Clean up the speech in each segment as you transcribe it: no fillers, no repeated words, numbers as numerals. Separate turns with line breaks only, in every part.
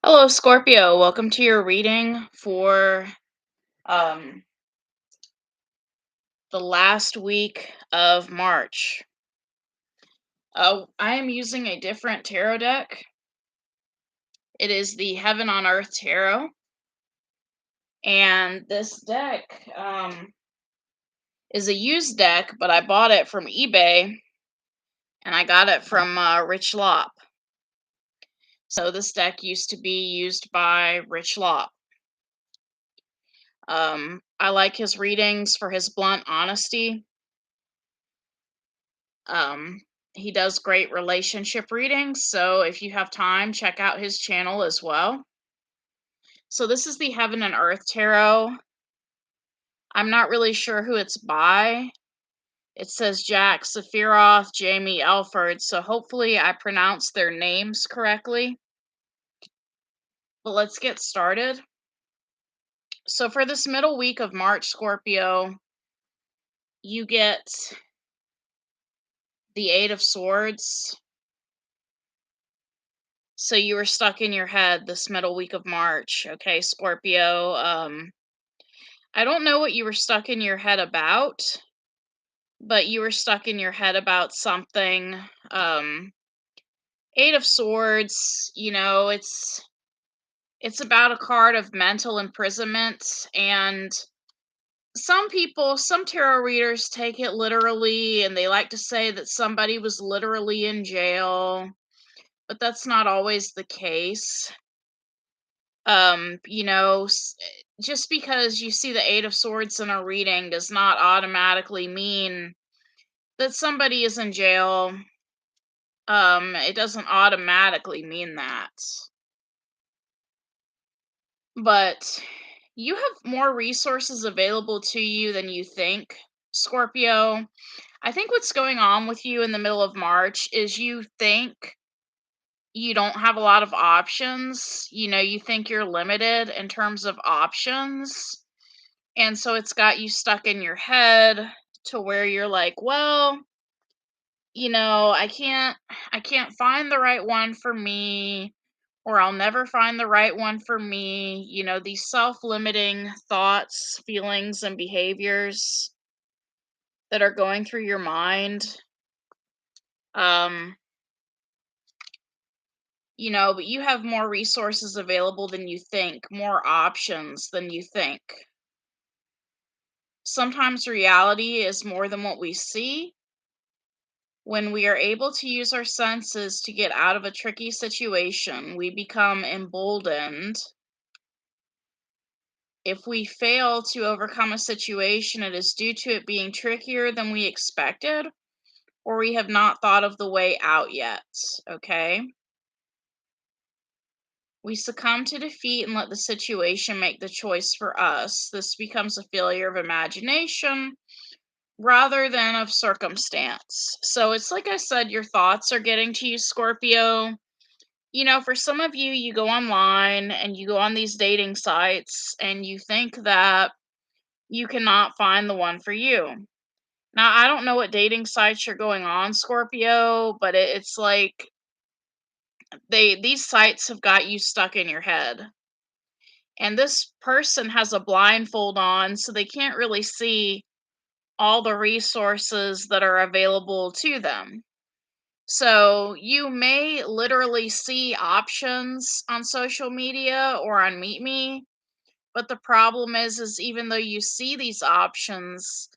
Hello, Scorpio. Welcome to your reading for um, the last week of March. I am using a different tarot deck. It is the Heaven on Earth Tarot. And this deck is a used deck, but I bought it from eBay and I got it from Rich LOPP. So this deck used to be used by Rich LOPP. I like his readings for his blunt honesty. Um, he does great relationship readings, so if you have time, check out his channel as well. So this is the Heaven and Earth Tarot. I'm not really sure who it's by. It says Jack Sephiroth, Jamie Elford, so hopefully I pronounced their names correctly. But let's get started. So for this middle week of March, Scorpio, you get the Eight of Swords. So you were stuck in your head this middle week of March, okay, Scorpio. I don't know what you were stuck in your head about, but you were stuck in your head about something. Eight of Swords, it's about a card of mental imprisonment, and some tarot readers take it literally and they like to say that somebody was literally in jail, but that's not always the case. Just because you see the Eight of Swords in a reading does not automatically mean that somebody is in jail. It doesn't automatically mean that. But you have more resources available to you than you think, Scorpio. I think what's going on with you in the middle of March is you think you don't have a lot of options. You think you're limited in terms of options. And so it's got you stuck in your head to where you're like, well, I can't find the right one for me, or I'll never find the right one for me. These self-limiting thoughts, feelings, and behaviors that are going through your mind. Um, but you have more resources available than you think, more options than you think. Sometimes reality is more than what we see. When we are able to use our senses to get out of a tricky situation, we become emboldened. If we fail to overcome a situation, it is due to it being trickier than we expected, or we have not thought of the way out yet. Okay? We succumb to defeat and let the situation make the choice for us. This becomes a failure of imagination rather than of circumstance. So it's like I said, your thoughts are getting to you, Scorpio. For some of you, you go online and you go on these dating sites and you think that you cannot find the one for you. Now, I don't know what dating sites you're going on, Scorpio, but it's like these sites have got you stuck in your head. And this person has a blindfold on, so they can't really see all the resources that are available to them. So you may literally see options on social media or on Meet Me, but the problem is even though you see these options,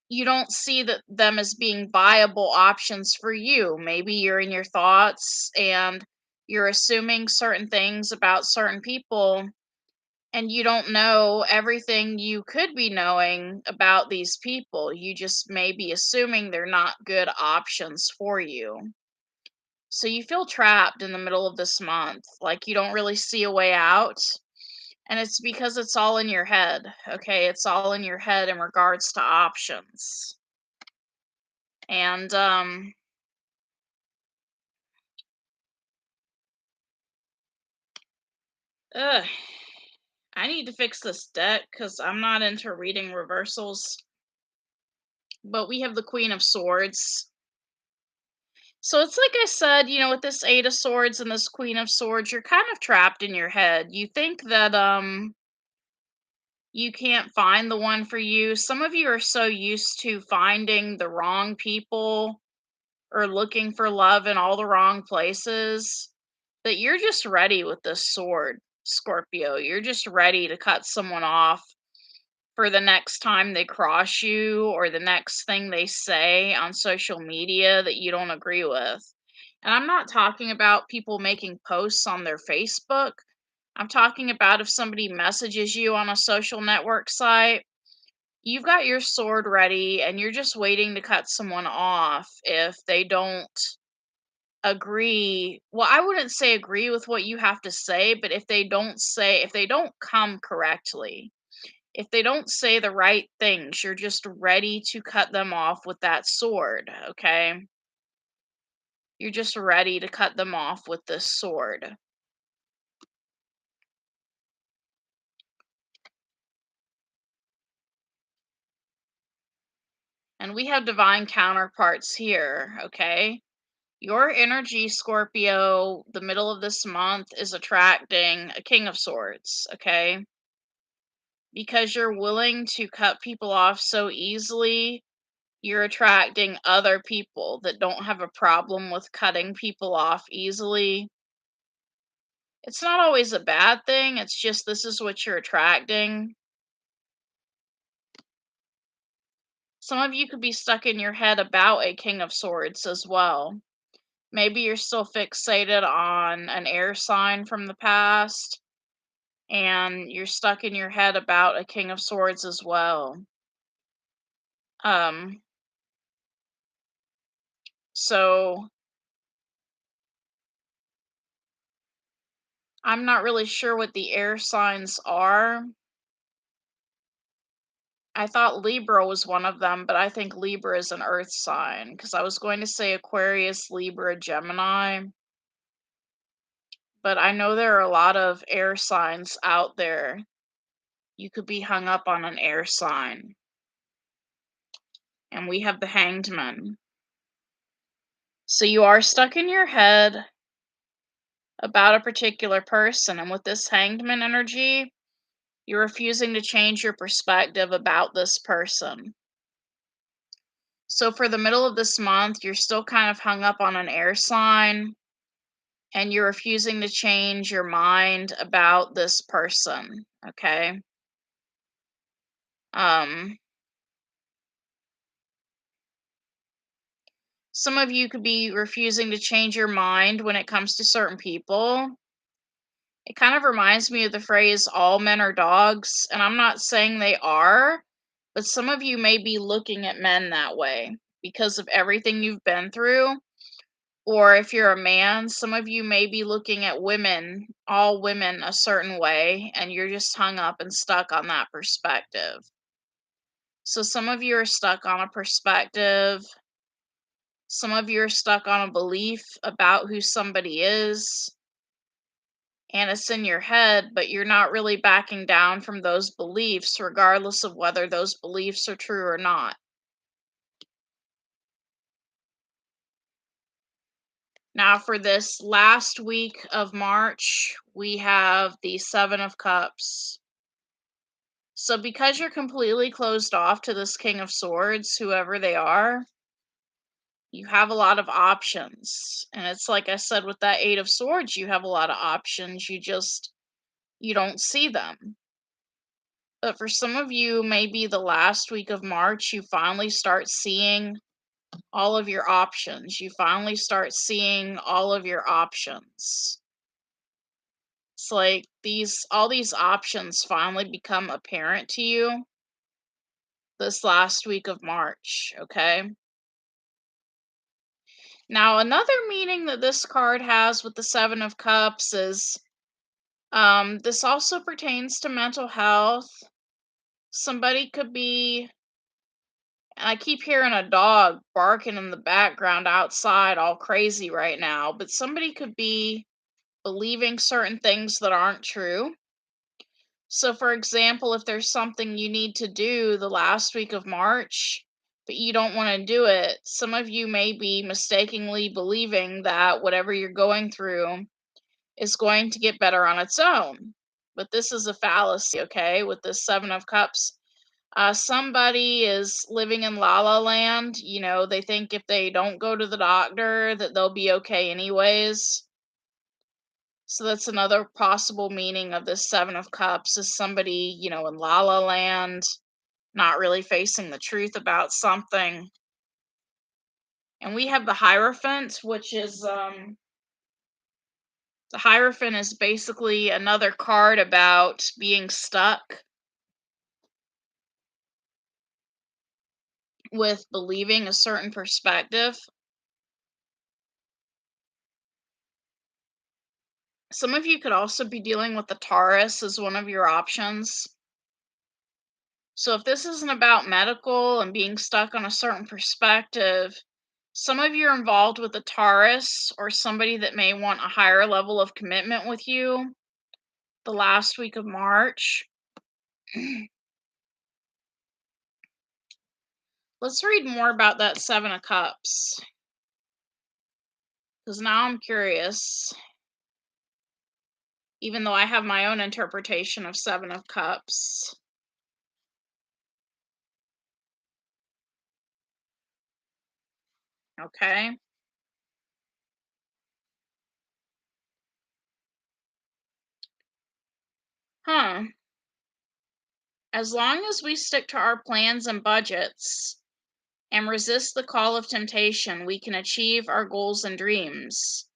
you don't see them as being viable options for you. Maybe you're in your thoughts and you're assuming certain things about certain people, and you don't know everything you could be knowing about these people. You just may be assuming they're not good options for you. So you feel trapped in the middle of this month, like you don't really see a way out. And it's because it's all in your head. Okay, it's all in your head in regards to options. And ugh, I need to fix this deck cuz I'm not into reading reversals. But we have the Queen of Swords. So it's like I said, with this Eight of Swords and this Queen of Swords, you're kind of trapped in your head. You think that you can't find the one for you. Some of you are so used to finding the wrong people or looking for love in all the wrong places that you're just ready with this sword, Scorpio. You're just ready to cut someone off for the next time they cross you or the next thing they say on social media that you don't agree with. And I'm not talking about people making posts on their Facebook. I'm talking about if somebody messages you on a social network site, you've got your sword ready and you're just waiting to cut someone off if they don't agree. Well, I wouldn't say agree with what you have to say, but if they don't come correctly, if they don't say the right things, you're just ready to cut them off with that sword, okay? You're just ready to cut them off with this sword. And we have divine counterparts here, okay? Your energy, Scorpio, the middle of this month is attracting a King of Swords, okay? Because you're willing to cut people off so easily, you're attracting other people that don't have a problem with cutting people off easily. It's not always a bad thing, it's just this is what you're attracting. Some of you could be stuck in your head about a King of Swords as well. Maybe you're still fixated on an air sign from the past, and you're stuck in your head about a King of Swords as well. Um, so I'm not really sure what the air signs are. I thought Libra was one of them, but I think Libra is an earth sign because I was going to say Aquarius, Libra, Gemini, but I know there are a lot of air signs out there. You could be hung up on an air sign. And we have the Hanged Man. So you are stuck in your head about a particular person, and with this Hanged Man energy, you're refusing to change your perspective about this person. So for the middle of this month, you're still kind of hung up on an air sign and you're refusing to change your mind about this person, okay? Um some of you could be refusing to change your mind when it comes to certain people. It kind of reminds me of the phrase all men are dogs, and I'm not saying they are, but some of you may be looking at men that way because of everything you've been through. Or if you're a man, some of you may be looking at women, all women, a certain way, and you're just hung up and stuck on that perspective. So some of you are stuck on a perspective. Some of you are stuck on a belief about who somebody is, and it's in your head, but you're not really backing down from those beliefs, regardless of whether those beliefs are true or not. Now, for this last week of March, we have the Seven of Cups. So, because you're completely closed off to this King of Swords, whoever they are, you have a lot of options. And it's like I said with that Eight of Swords, you have a lot of options. You don't see them. But for some of you, maybe the last week of March, you finally start seeing all of your options. You finally start seeing all of your options. It's like all these options finally become apparent to you this last week of March, okay? Now, another meaning that this card has with the Seven of Cups is this also pertains to mental health. Somebody could be, and I keep hearing a dog barking in the background outside all crazy right now, but somebody could be believing certain things that aren't true. So, for example, if there's something you need to do the last week of March, but you don't want to do it. Some of you may be mistakenly believing that whatever you're going through is going to get better on its own. But this is a fallacy, okay? With this Seven of Cups, somebody is living in la la land. They think if they don't go to the doctor that they'll be okay anyways. So that's another possible meaning of this Seven of Cups, is somebody, in la la land, not really facing the truth about something. And we have the Hierophant, which is the Hierophant is basically another card about being stuck with believing a certain perspective. Some of you could also be dealing with the Taurus as one of your options. So if this isn't about medical and being stuck on a certain perspective, some of you are involved with a Taurus or somebody that may want a higher level of commitment with you the last week of March. Let's read more about that Seven of Cups, because now I'm curious, even though I have my own interpretation of Seven of Cups. Okay. Huh. As long as we stick to our plans and budgets and resist the call of temptation, we can achieve our goals and dreams.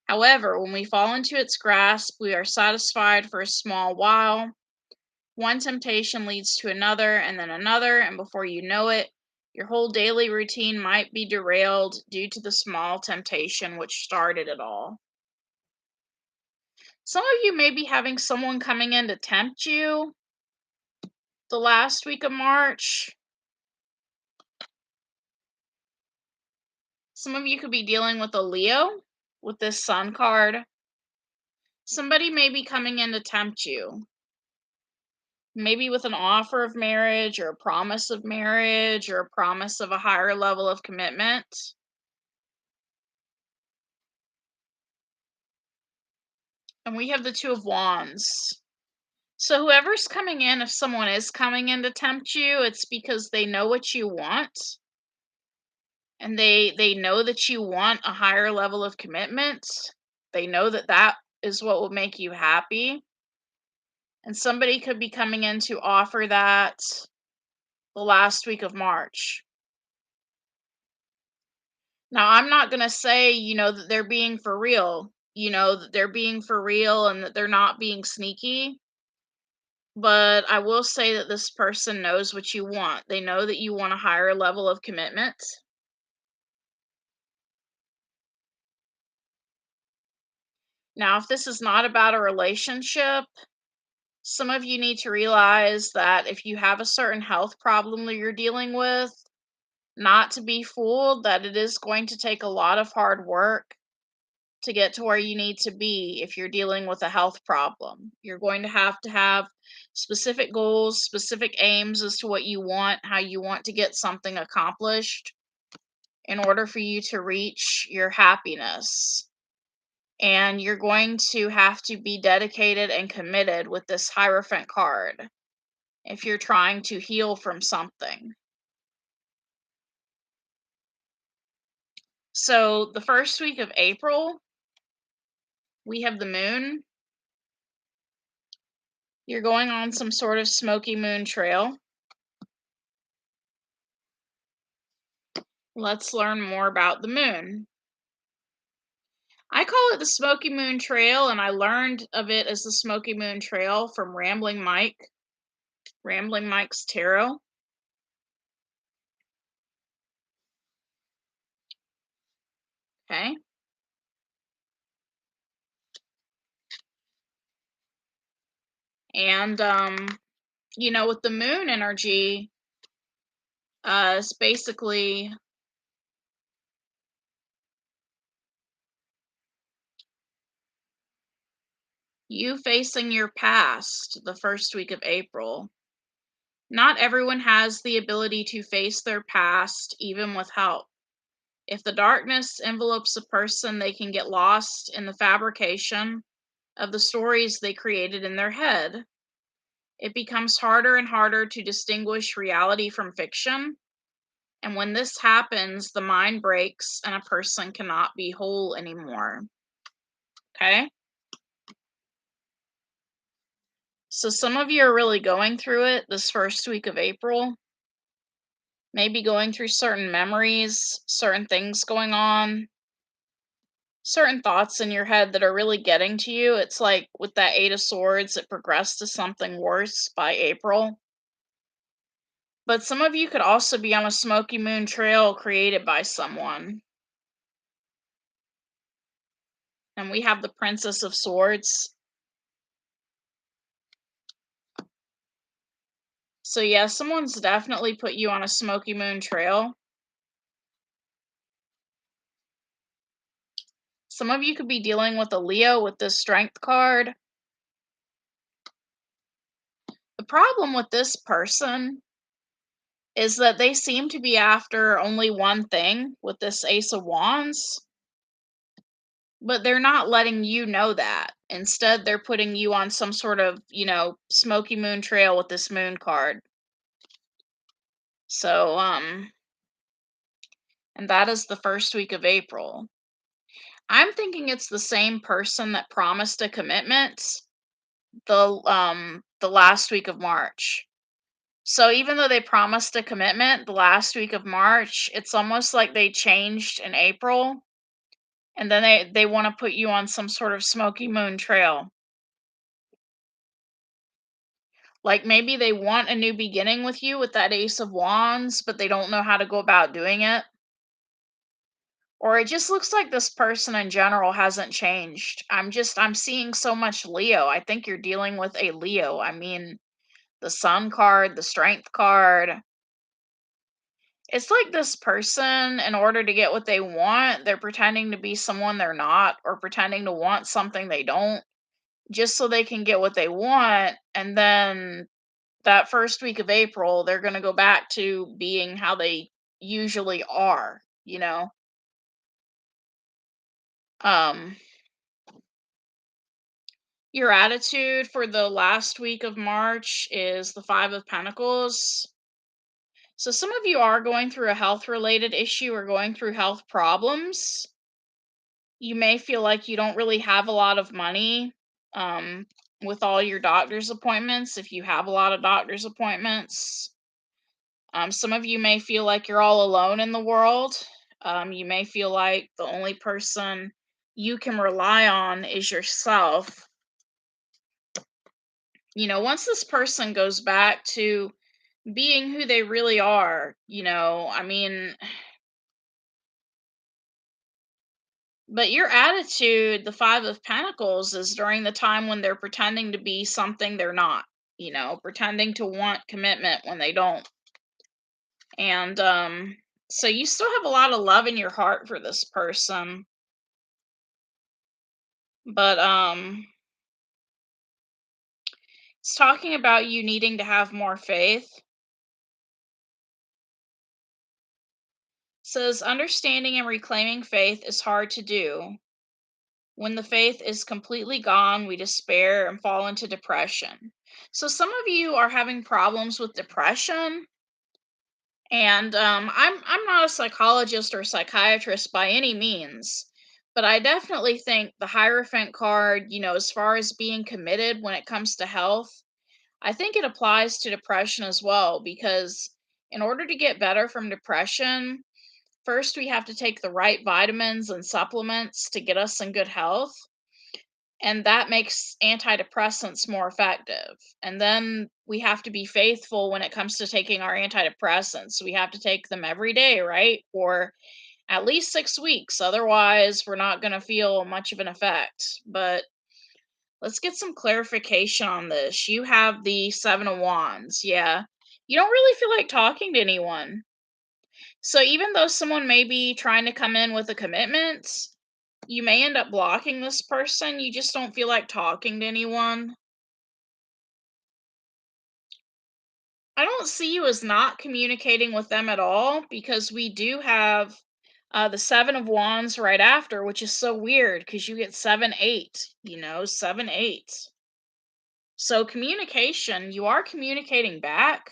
However, when we fall into its grasp, we are satisfied for a small while. One temptation leads to another, and then another, and before you know it, your whole daily routine might be derailed due to the small temptation which started it all. Some of you may be having someone coming in to tempt you the last week of March. Some of you could be dealing with a Leo with this Sun card. Somebody may be coming in to tempt you, maybe with an offer of marriage or a promise of marriage or a promise of a higher level of commitment. And we have the Two of Wands. So whoever's coming in, if someone is coming in to tempt you, it's because they know what you want, and they know that you want a higher level of commitment. They know that that is what will make you happy. And somebody could be coming in to offer that the last week of March. Now, I'm not going to say, that they're being for real, that they're being for real and that they're not being sneaky. But I will say that this person knows what you want. They know that you want a higher level of commitment. Now, if this is not about a relationship, some of you need to realize that if you have a certain health problem that you're dealing with, not to be fooled that it is going to take a lot of hard work to get to where you need to be if you're dealing with a health problem. You're going to have specific goals, specific aims as to what you want, how you want to get something accomplished in order for you to reach your happiness. And you're going to have to be dedicated and committed with this Hierophant card if you're trying to heal from something. So, the first week of April, we have the moon. You're going on some sort of smoky moon trail. Let's learn more about the moon. I call it the Smoky Moon Trail, and I learned of it as the Smoky Moon Trail from Rambling Mike's Tarot. Okay. And with the moon energy, it's basically you facing your past the first week of April. Not everyone has the ability to face their past, even with help. If the darkness envelopes a person, they can get lost in the fabrication of the stories they created in their head. It becomes harder and harder to distinguish reality from fiction. And when this happens, the mind breaks and a person cannot be whole anymore. Okay? So some of you are really going through it this first week of April. Maybe going through certain memories, certain things going on, certain thoughts in your head that are really getting to you. It's like with that Eight of Swords, it progressed to something worse by April. But some of you could also be on a smoky moon trail created by someone. And we have the Princess of Swords. So yeah, someone's definitely put you on a smoky moon trail. Some of you could be dealing with a Leo with this Strength card. The problem with this person is that they seem to be after only one thing with this Ace of Wands, but they're not letting you know that. Instead, they're putting you on some sort of, smoky moon trail with this moon card. So, and that is the first week of April. I'm thinking it's the same person that promised a commitment the last week of March. So even though they promised a commitment the last week of March, it's almost like they changed in April, and then they want to put you on some sort of smoky moon trail. Like maybe they want a new beginning with you with that Ace of Wands, but they don't know how to go about doing it. Or it just looks like this person in general hasn't changed. I'm seeing so much Leo. I think you're dealing with a Leo. I mean, the Sun card, the Strength card. It's like this person, in order to get what they want, they're pretending to be someone they're not, or pretending to want something they don't, just so they can get what they want. And then that first week of April, they're going to go back to being how they usually are. Um, your attitude for the last week of March is the Five of Pentacles. So some of you are going through a health related issue or going through health problems. You may feel like you don't really have a lot of money um, with all your doctor's appointments, if you have a lot of doctor's appointments. Some of you may feel like you're all alone in the world. You may feel like the only person you can rely on is yourself. Once this person goes back to being who they really are, I mean, but your attitude, the Five of Pentacles, is during the time when they're pretending to be something they're not, pretending to want commitment when they don't. And so you still have a lot of love in your heart for this person. But it's talking about you needing to have more faith. Says understanding and reclaiming faith is hard to do. When the faith is completely gone, we despair and fall into depression. So some of you are having problems with depression. And I'm not a psychologist or psychiatrist by any means, but I definitely think the Hierophant card, as far as being committed when it comes to health, I think it applies to depression as well, because in order to get better from depression, first we have to take the right vitamins and supplements to get us in good health. And that makes antidepressants more effective. And then we have to be faithful when it comes to taking our antidepressants. We have to take them every day, right? For at least 6 weeks. Otherwise, we're not going to feel much of an effect. But let's get some clarification on this. You have the Seven of Wands. Yeah. You don't really feel like talking to anyone. So even though someone may be trying to come in with a commitment, you may end up blocking this person. You just don't feel like talking to anyone. I don't see you as not communicating with them at all because we do have the Seven of Wands right after, which is so weird because you get 7, 8, 7, 8. So communication, you are communicating back,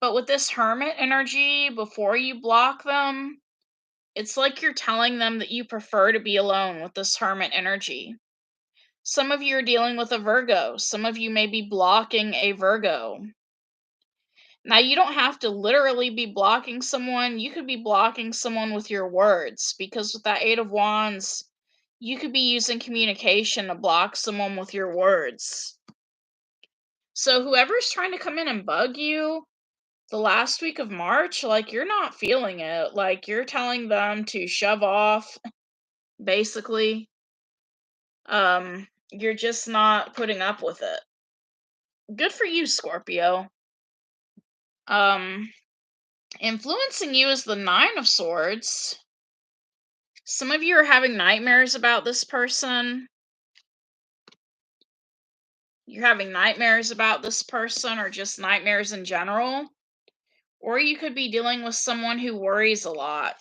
but with this Hermit energy, before you block them, it's like you're telling them that you prefer to be alone with this Hermit energy. Some of you are dealing with a Virgo. Some of you may be blocking a Virgo. Now, you don't have to literally be blocking someone. You could be blocking someone with your words because with that Eight of Wands, you could be using communication to block someone with your words. So, whoever's trying to come in and bug you the last week of March, like you're not feeling it. Like you're telling them to shove off, basically. You're just not putting up with it. Good for you, Scorpio. Um, Influencing you is the Nine of Swords. Some of you are having nightmares about this person. You're having nightmares about this person or just nightmares in general. Or you could be dealing with someone who worries a lot.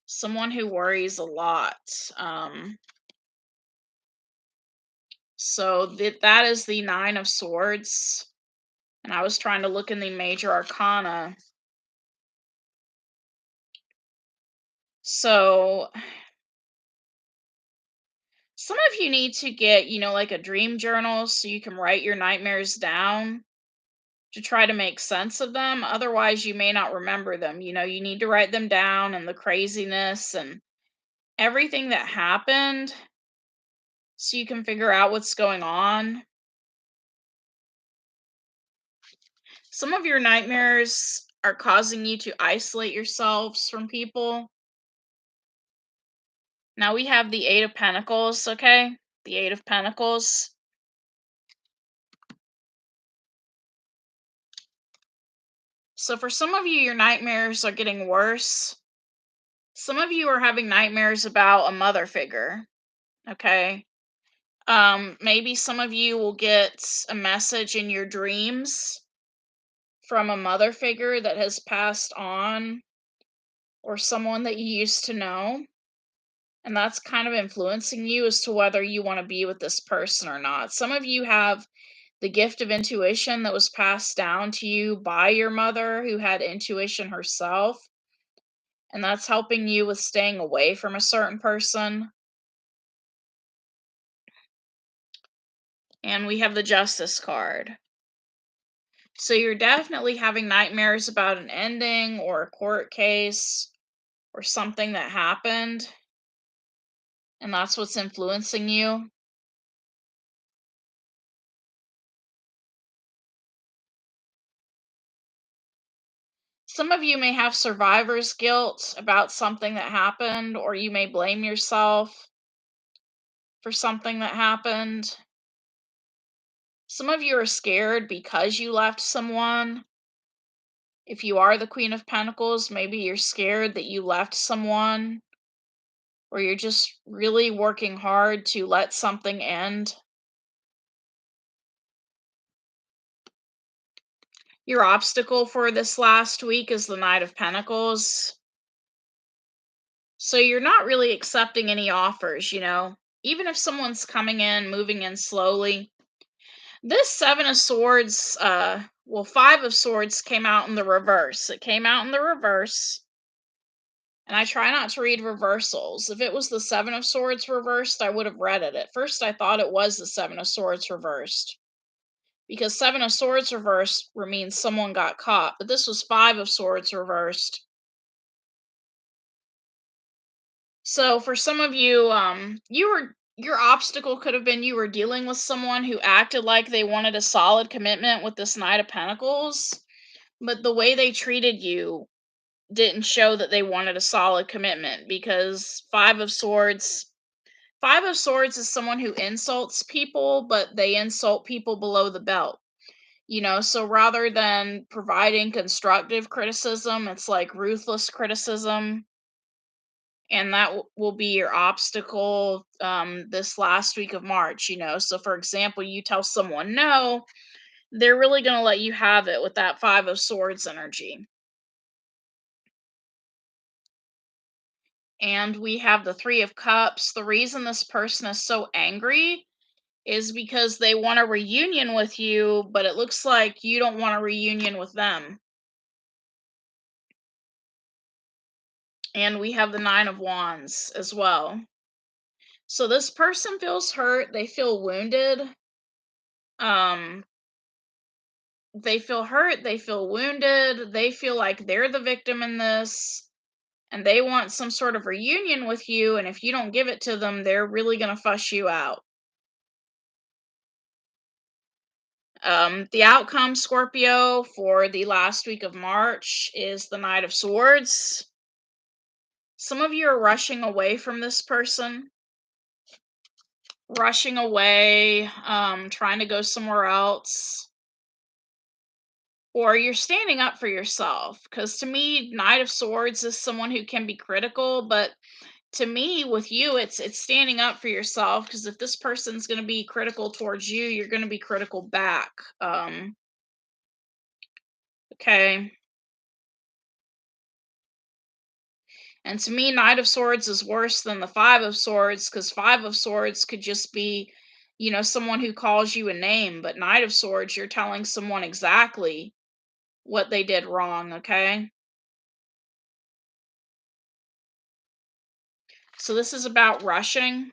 Someone who worries a lot. So that is the Nine of Swords. And I was trying to look in the major arcana. So some of you need to get, like a dream journal so you can write your nightmares down to try to make sense of them. Otherwise, you may not remember them. You need to write them down and the craziness and everything that happened so you can figure out what's going on. Some of your nightmares are causing you to isolate yourselves from people. Now we have the Eight of Pentacles, okay? The Eight of Pentacles. So for some of you, your nightmares are getting worse. Some of you are having nightmares about a mother figure, okay? Maybe some of you will get a message in your dreams from a mother figure that has passed on or someone that you used to know. And that's kind of influencing you as to whether you want to be with this person or not. Some of you have the gift of intuition that was passed down to you by your mother who had intuition herself. And that's helping you with staying away from a certain person. And we have the Justice card. So you're definitely having nightmares about an ending or a court case or something that happened. And that's what's influencing you. Some of you may have survivor's guilt about something that happened, or you may blame yourself for something that happened. Some of you are scared because you left someone. If you are the Queen of Pentacles, maybe you're scared that you left someone, or you're just really working hard to let something end. Your obstacle for this last week is the Knight of Pentacles. So you're not really accepting any offers, even if someone's coming in, moving in slowly. This Seven of Swords, Five of Swords came out in the reverse. It came out in the reverse. And I try not to read reversals. If it was the Seven of Swords reversed, I would have read it. At first, I thought it was the Seven of Swords reversed. Because Seven of Swords reversed means someone got caught. But this was Five of Swords reversed. So for some of you, your obstacle could have been you were dealing with someone who acted like they wanted a solid commitment with this Knight of Pentacles, but the way they treated you didn't show that they wanted a solid commitment because Five of Swords is someone who insults people, but they insult people below the belt. So rather than providing constructive criticism, it's like ruthless criticism. And that will be your obstacle this last week of March. So for example, you tell someone no, They're really going to let you have it with that 5 of Swords energy. And we have the 3 of Cups. The reason this person is so angry is because they want a reunion with you, but it looks like you don't want a reunion with them. And we have the 9 of Wands as well. So this person feels hurt, they feel wounded. Um they feel hurt, they feel wounded, they feel like they're the victim in this, and they want some sort of reunion with you, and if you don't give it to them, they're really going to fuss you out. The outcome, Scorpio, for the last week of March is the Knight of Swords. Some of you are rushing away from this person, rushing away, trying to go somewhere else, or you're standing up for yourself. Because to me, Knight of Swords is someone who can be critical, but to me, with you, it's standing up for yourself. Because if this person's going to be critical towards you, you're going to be critical back. Okay. And to me, Knight of Swords is worse than the 5 of Swords, because 5 of Swords could just be, someone who calls you a name, but Knight of Swords, you're telling someone exactly what they did wrong, okay? So this is about rushing.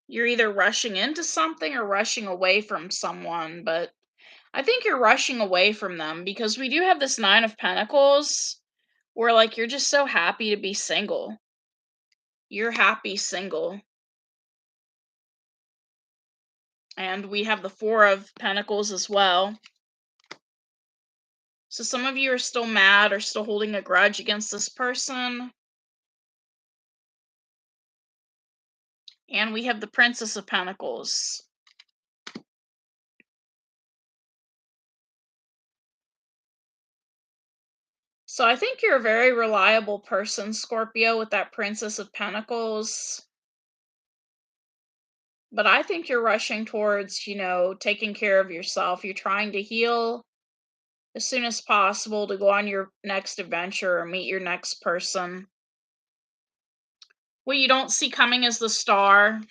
You're either rushing into something or rushing away from someone, but I think you're rushing away from them because we do have this 9 of Pentacles where, like, you're just so happy to be single. You're happy single. And we have the 4 of Pentacles as well. So some of you are still mad or still holding a grudge against this person. And we have the Princess of Pentacles. So I think you're a very reliable person, Scorpio, with that Princess of Pentacles. But I think you're rushing towards, taking care of yourself. You're trying to heal as soon as possible to go on your next adventure or meet your next person. What you don't see coming is the Star.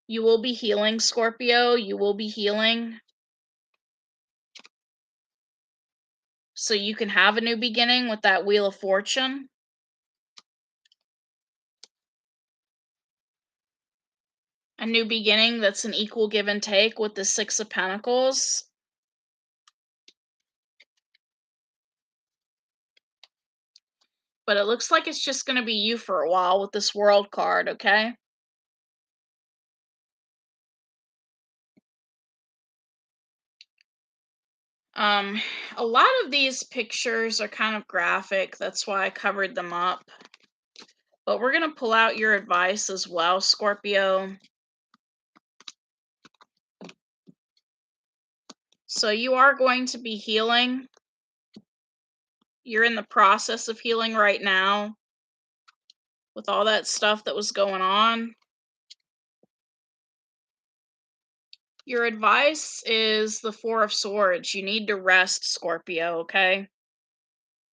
You will be healing, Scorpio. You will be healing. So you can have a new beginning with that Wheel of Fortune. A new beginning that's an equal give and take with the 6 of Pentacles. But it looks like it's just going to be you for a while with this World card, okay? Um, a lot of these pictures are kind of graphic. That's why I covered them up. But we're going to pull out your advice as well, Scorpio. So you are going to be healing. You're in the process of healing right now with all that stuff that was going on. Your advice is the 4 of Swords. You need to rest, Scorpio, okay?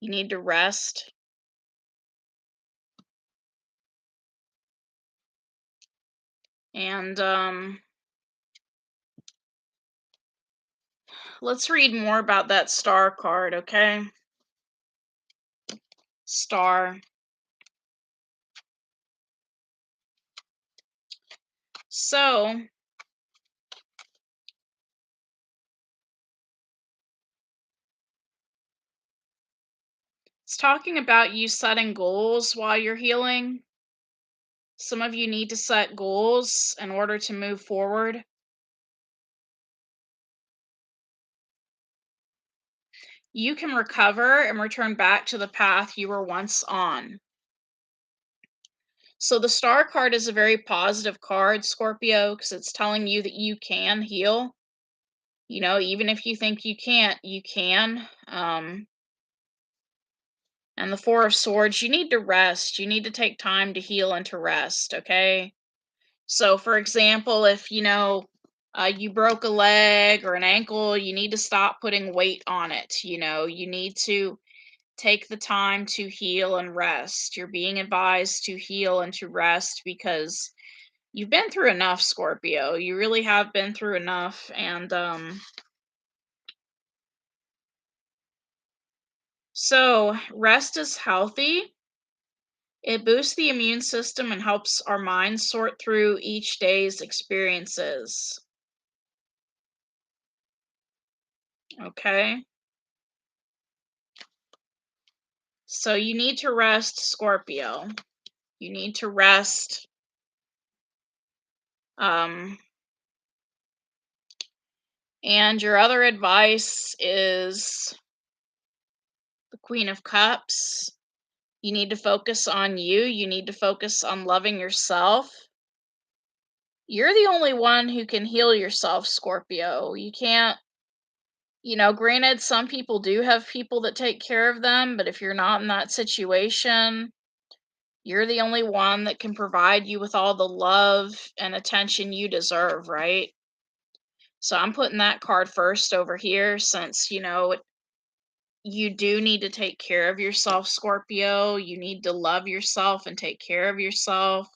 You need to rest. And let's read more about that Star card, okay? Star. So, it's talking about you setting goals while you're healing. Some of you need to set goals in order to move forward. You can recover and return back to the path you were once on. So the Star card is a very positive card, Scorpio, because it's telling you that you can heal. Even if you think you can't, you can. And the 4 of Swords, you need to rest. You need to take time to heal and to rest, okay? So, for example, if, You broke a leg or an ankle, you need to stop putting weight on it. You need to take the time to heal and rest. You're being advised to heal and to rest because you've been through enough, Scorpio. You really have been through enough. And so, rest is healthy. It boosts the immune system and helps our minds sort through each day's experiences. Okay? So, you need to rest, Scorpio. You need to rest. Um, and your other advice is the Queen of Cups. You need to focus on you. You need to focus on loving yourself. You're the only one who can heal yourself, Scorpio. You can't, granted, some people do have people that take care of them, but if you're not in that situation, you're the only one that can provide you with all the love and attention you deserve, right? So I'm putting that card first over here since, you do need to take care of yourself, Scorpio. You need to love yourself and take care of yourself.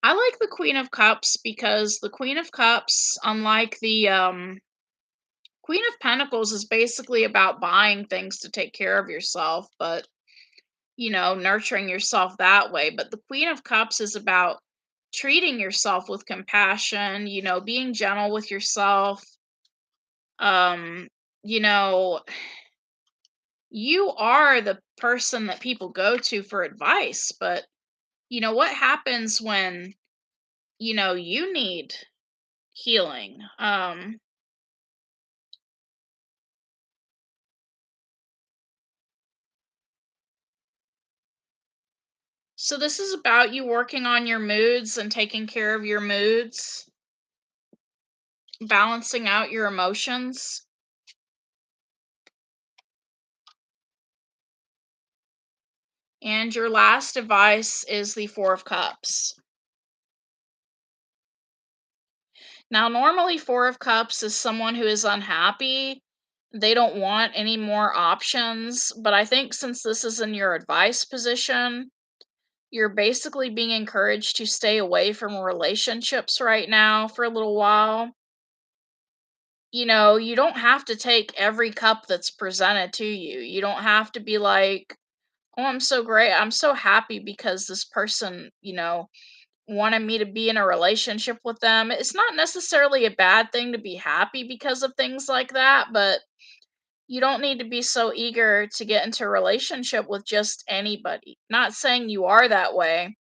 I like the Queen of Cups because the Queen of Cups, unlike the Queen of Pentacles, is basically about buying things to take care of yourself, but nurturing yourself that way. But the Queen of Cups is about treating yourself with compassion, being gentle with yourself. Um, you know, you are the person that people go to for advice, but what happens when, you need healing? So this is about you working on your moods and taking care of your moods, balancing out your emotions. And your last advice is the Four of Cups. Now, normally, Four of Cups is someone who is unhappy. They don't want any more options. But I think since this is in your advice position, you're basically being encouraged to stay away from relationships right now for a little while. You don't have to take every cup that's presented to you. You don't have to be like, oh, I'm so great. I'm so happy because this person, wanted me to be in a relationship with them. It's not necessarily a bad thing to be happy because of things like that, but you don't need to be so eager to get into a relationship with just anybody. Not saying you are that way,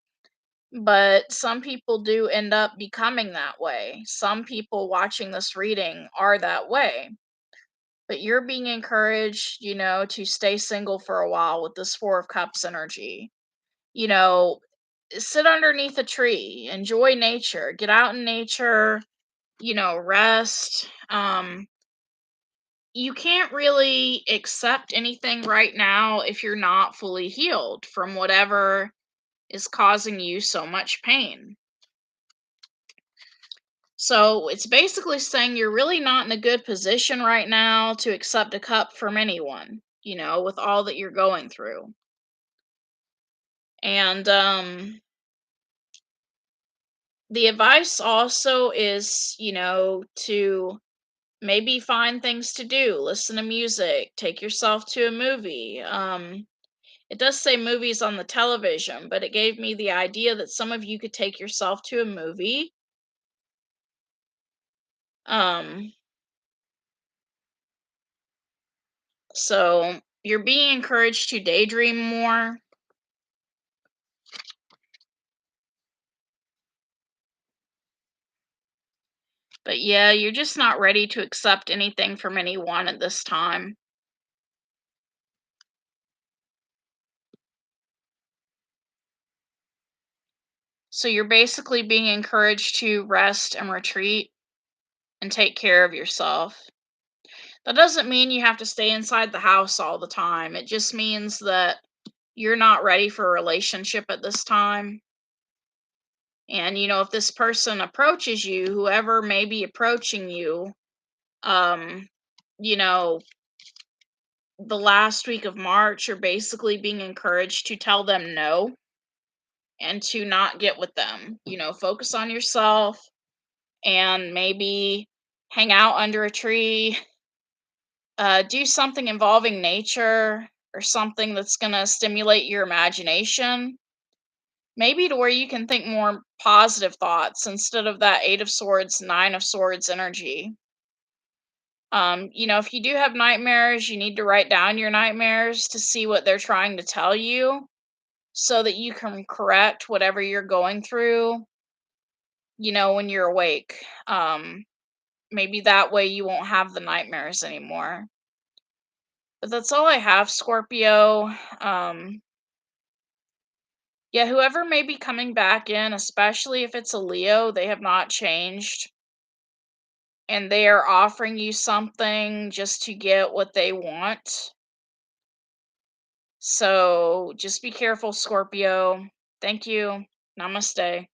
but some people do end up becoming that way. Some people watching this reading are that way. But you're being encouraged, to stay single for a while with this Four of Cups energy. You know, Sit underneath a tree, enjoy nature, get out in nature, rest. You can't really accept anything right now if you're not fully healed from whatever is causing you so much pain. So it's basically saying you're really not in a good position right now to accept a cup from anyone, with all that you're going through. And the advice also is, to maybe find things to do, listen to music, take yourself to a movie. It does say movies on the television, but it gave me the idea that some of you could take yourself to a movie. Um, so you're being encouraged to daydream more. But yeah, you're just not ready to accept anything from anyone at this time. So you're basically being encouraged to rest and retreat and take care of yourself. That doesn't mean you have to stay inside the house all the time. It just means that you're not ready for a relationship at this time. And if this person approaches you, whoever may be approaching you, um, you know, the last week of March, you're basically being encouraged to tell them no and to not get with them. Focus on yourself and maybe hang out under a tree, do something involving nature or something that's going to stimulate your imagination. Maybe to where you can think more positive thoughts instead of that Eight of Swords, Nine of Swords energy. If you do have nightmares, you need to write down your nightmares to see what they're trying to tell you so that you can correct whatever you're going through, when you're awake. Maybe that way you won't have the nightmares anymore. But that's all I have, Scorpio. Um, yeah, whoever may be coming back in, especially if it's a Leo, they have not changed. And they are offering you something just to get what they want. So just be careful, Scorpio. Thank you. Namaste.